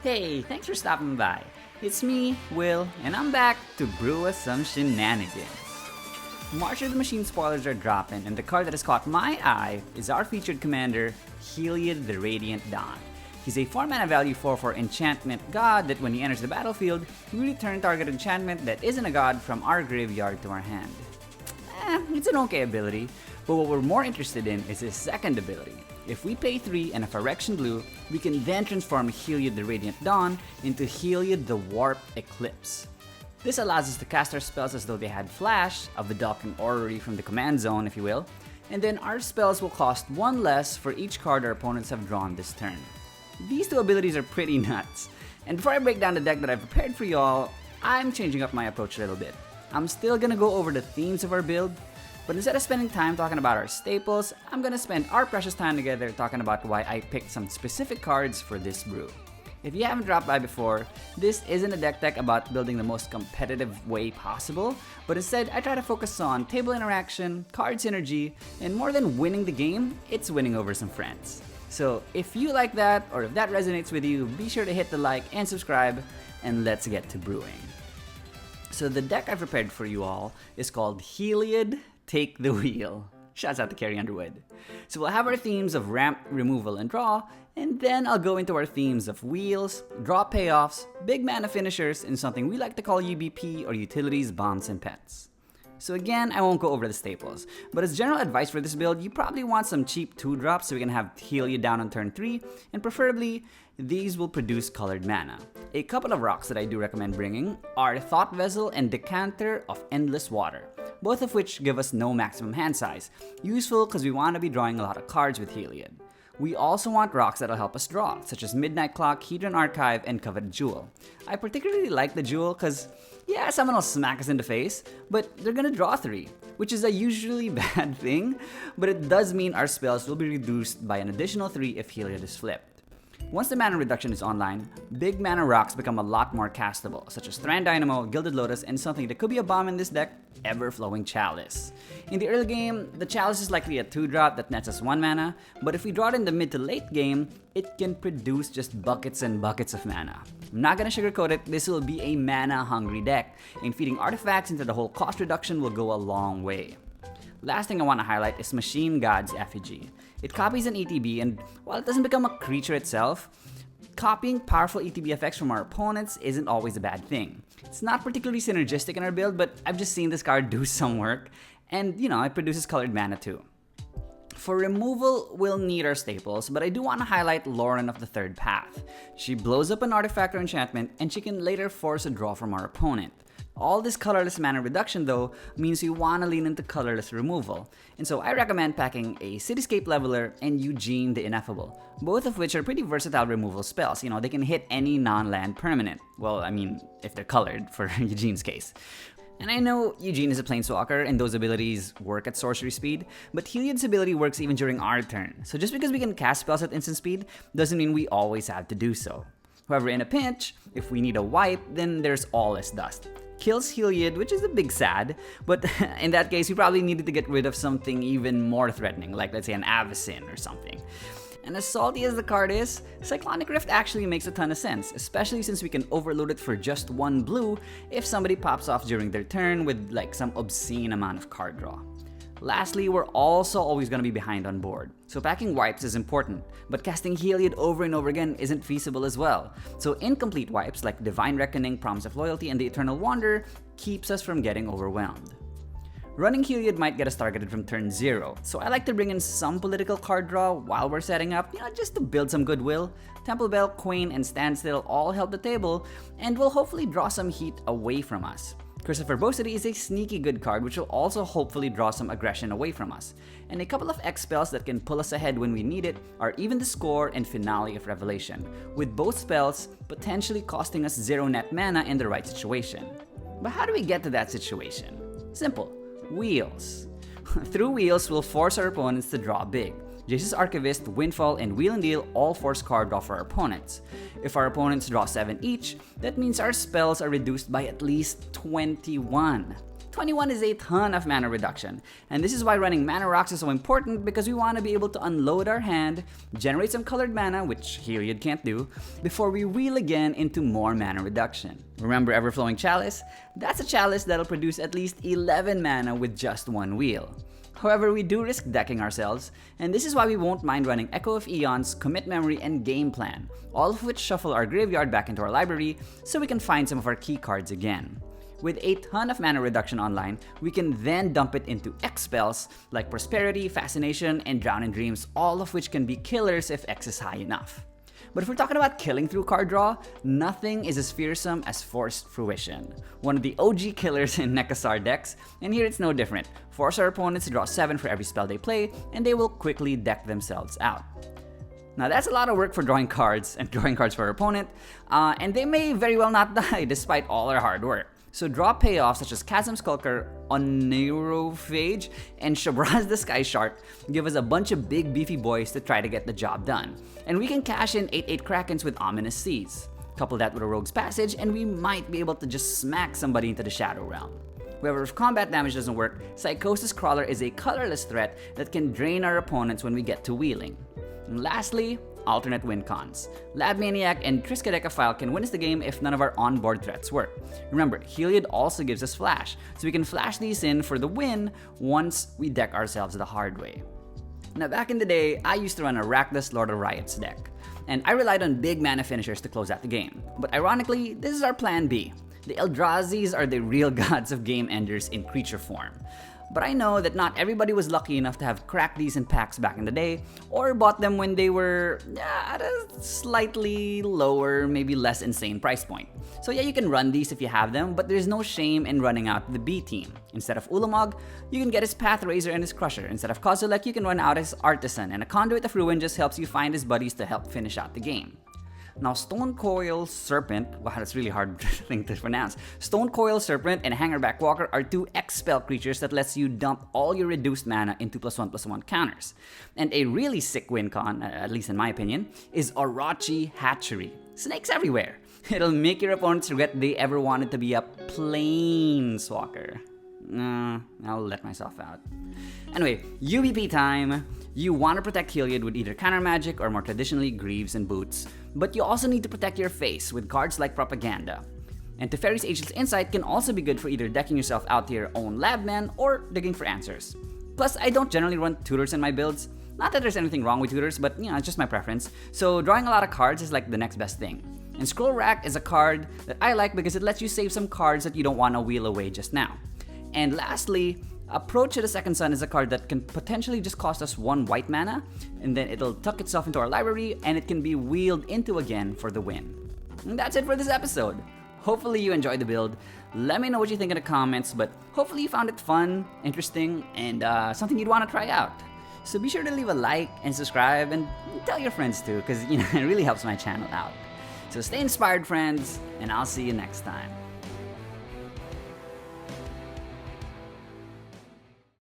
Hey, thanks for stopping by. It's me, Will, and I'm back to brew us some shenanigans. March of the Machine spoilers are dropping, and the card that has caught my eye is our featured commander, Heliod the Radiant Dawn. He's a 4-mana value 4/4 enchantment god that when he enters the battlefield, we return target enchantment that isn't a god from our graveyard to our hand. It's an okay ability, but what we're more interested in is his second ability. If we pay 3 and a Phyrexian blue, we can then transform Heliod the Radiant Dawn into Heliod the Warped Eclipse. This allows us to cast our spells as though they had Flash, a Vidalcan Orrery from the command zone if you will, and then our spells will cost 1 less for each card our opponents have drawn this turn. These two abilities are pretty nuts, and before I break down the deck that I've prepared for y'all, I'm changing up my approach a little bit. I'm still gonna go over the themes of our build, but instead of spending time talking about our staples, I'm gonna spend our precious time together talking about why I picked some specific cards for this brew. If you haven't dropped by before, this isn't a deck about building the most competitive way possible, but instead I try to focus on table interaction, card synergy, and more than winning the game, it's winning over some friends. So if you like that, or if that resonates with you, be sure to hit the like and subscribe, and let's get to brewing. So the deck I've prepared for you all is called Heliod Take the Wheel. Shouts out to Carrie Underwood. So we'll have our themes of ramp, removal, and draw, and then I'll go into our themes of wheels, draw payoffs, big mana finishers, and something we like to call UBP or utilities, bombs, and pets. So again, I won't go over the staples, but as general advice for this build, you probably want some cheap 2-drops so we can have Heliod down on turn 3, and preferably, these will produce colored mana. A couple of rocks that I do recommend bringing are Thought Vessel and Decanter of Endless Water, both of which give us no maximum hand size, useful because we want to be drawing a lot of cards with Heliod. We also want rocks that'll help us draw, such as Midnight Clock, Hedron Archive, and Coveted Jewel. I particularly like the Jewel because, yeah, someone will smack us in the face, but they're gonna draw 3, which is a usually bad thing, but it does mean our spells will be reduced by an additional 3 if Heliod is flipped. Once the mana reduction is online, big mana rocks become a lot more castable, such as Thran Dynamo, Gilded Lotus, and something that could be a bomb in this deck, Ever-Flowing Chalice. In the early game, the Chalice is likely a 2-drop that nets us 1 mana, but if we draw it in the mid to late game, it can produce just buckets and buckets of mana. I'm not gonna sugarcoat it, this will be a mana-hungry deck, and feeding artifacts into the whole cost reduction will go a long way. Last thing I want to highlight is Machine God's Effigy. It copies an ETB, and while it doesn't become a creature itself, copying powerful ETB effects from our opponents isn't always a bad thing. It's not particularly synergistic in our build, but I've just seen this card do some work, and it produces colored mana too. For removal, we'll need our staples, but I do want to highlight Lauren of the Third Path. She blows up an artifact or enchantment, and she can later force a draw from our opponent. All this colorless mana reduction though means we want to lean into colorless removal, and so I recommend packing a Cityscape Leveler and Eugene the Ineffable, both of which are pretty versatile removal spells. They can hit any non-land permanent. Well, I mean, if they're colored for Eugene's case. And I know Eugene is a planeswalker and those abilities work at sorcery speed, but Heliod's ability works even during our turn, so just because we can cast spells at instant speed doesn't mean we always have to do so. However, in a pinch, if we need a wipe, then there's Aweless Dust. Kills Heliod, which is a big sad, but in that case, we probably needed to get rid of something even more threatening, like let's say an Avacyn or something. And as salty as the card is, Cyclonic Rift actually makes a ton of sense, especially since we can overload it for just 1 blue if somebody pops off during their turn with like some obscene amount of card draw. Lastly, we're also always going to be behind on board, so packing wipes is important, but casting Heliod over and over again isn't feasible as well. So incomplete wipes like Divine Reckoning, Promise of Loyalty, and the Eternal Wander keeps us from getting overwhelmed. Running Heliod might get us targeted from turn 0, so I like to bring in some political card draw while we're setting up, just to build some goodwill. Temple Bell, Quain, and Standstill all help the table, and will hopefully draw some heat away from us. Curse of Verbosity is a sneaky good card which will also hopefully draw some aggression away from us. And a couple of X spells that can pull us ahead when we need it are Even the Score and Finale of Revelation, with both spells potentially costing us 0 net mana in the right situation. But how do we get to that situation? Simple. Wheels. Through wheels, we'll force our opponents to draw big. Jace's Archivist, Windfall, and Wheel and Deal all force card draw for our opponents. If our opponents draw 7 each, that means our spells are reduced by at least 21. 21 is a ton of mana reduction, and this is why running mana rocks is so important, because we want to be able to unload our hand, generate some colored mana, which Heliod can't do, before we wheel again into more mana reduction. Remember Everflowing Chalice? That's a chalice that'll produce at least 11 mana with just one wheel. However, we do risk decking ourselves, and this is why we won't mind running Echo of Eons, Commit Memory, and Game Plan, all of which shuffle our graveyard back into our library so we can find some of our key cards again. With a ton of mana reduction online, we can then dump it into X spells like Prosperity, Fascination, and Drown in Dreams, all of which can be killers if X is high enough. But if we're talking about killing through card draw, nothing is as fearsome as Forced Fruition, one of the OG killers in Nekasar decks, and here it's no different. Force our opponents to draw 7 for every spell they play, and they will quickly deck themselves out. Now that's a lot of work for drawing cards and drawing cards for our opponent, and they may very well not die despite all our hard work. So draw payoffs such as Chasm Skulker, Oneirophage, and Shabraz the Sky Shark give us a bunch of big beefy boys to try to get the job done. And we can cash in 8/8 Krakens with Ominous Seas. Couple that with a Rogue's Passage, and we might be able to just smack somebody into the Shadow Realm. However, if combat damage doesn't work, Psychosis Crawler is a colorless threat that can drain our opponents when we get to wheeling. And lastly, alternate win cons. Lab Maniac and Triskaidekaphile can win us the game if none of our onboard threats work. Remember, Heliod also gives us Flash, so we can flash these in for the win once we deck ourselves the hard way. Now back in the day, I used to run a Rakdos Lord of Riots deck, and I relied on big mana finishers to close out the game. But ironically, this is our plan B. The Eldrazi's are the real gods of game enders in creature form. But I know that not everybody was lucky enough to have cracked these in packs back in the day, or bought them when they were at a slightly lower, maybe less insane price point. So yeah, you can run these if you have them, but there's no shame in running out the B team. Instead of Ulamog, you can get his Pathrazer and his Crusher. Instead of Kozilek, you can run out his Artisan, and a Conduit of Ruin just helps you find his buddies to help finish out the game. Now, Stonecoil Serpent, wow, that's really hard thing to pronounce. Stonecoil Serpent and Hangerback Walker are two X-Spell creatures that lets you dump all your reduced mana into +1/+1 counters. And a really sick win con, at least in my opinion, is Orochi Hatchery. Snakes everywhere. It'll make your opponents regret they ever wanted to be a Planeswalker. I'll let myself out. Anyway, UBP time. You want to protect Heliod with either counter magic or more traditionally Greaves and Boots, but you also need to protect your face with cards like Propaganda. And Teferi's Ageless Insight can also be good for either decking yourself out to your own Labman or digging for answers. Plus, I don't generally run tutors in my builds. Not that there's anything wrong with tutors, but it's just my preference. So drawing a lot of cards is like the next best thing. And Scroll Rack is a card that I like because it lets you save some cards that you don't want to wheel away just now. And lastly, Approach to the Second Sun is a card that can potentially just cost us 1 white mana, and then it'll tuck itself into our library, and it can be wheeled into again for the win. And that's it for this episode. Hopefully you enjoyed the build. Let me know what you think in the comments, but hopefully you found it fun, interesting, and something you'd want to try out. So be sure to leave a like and subscribe, and tell your friends too, because it really helps my channel out. So stay inspired, friends, and I'll see you next time.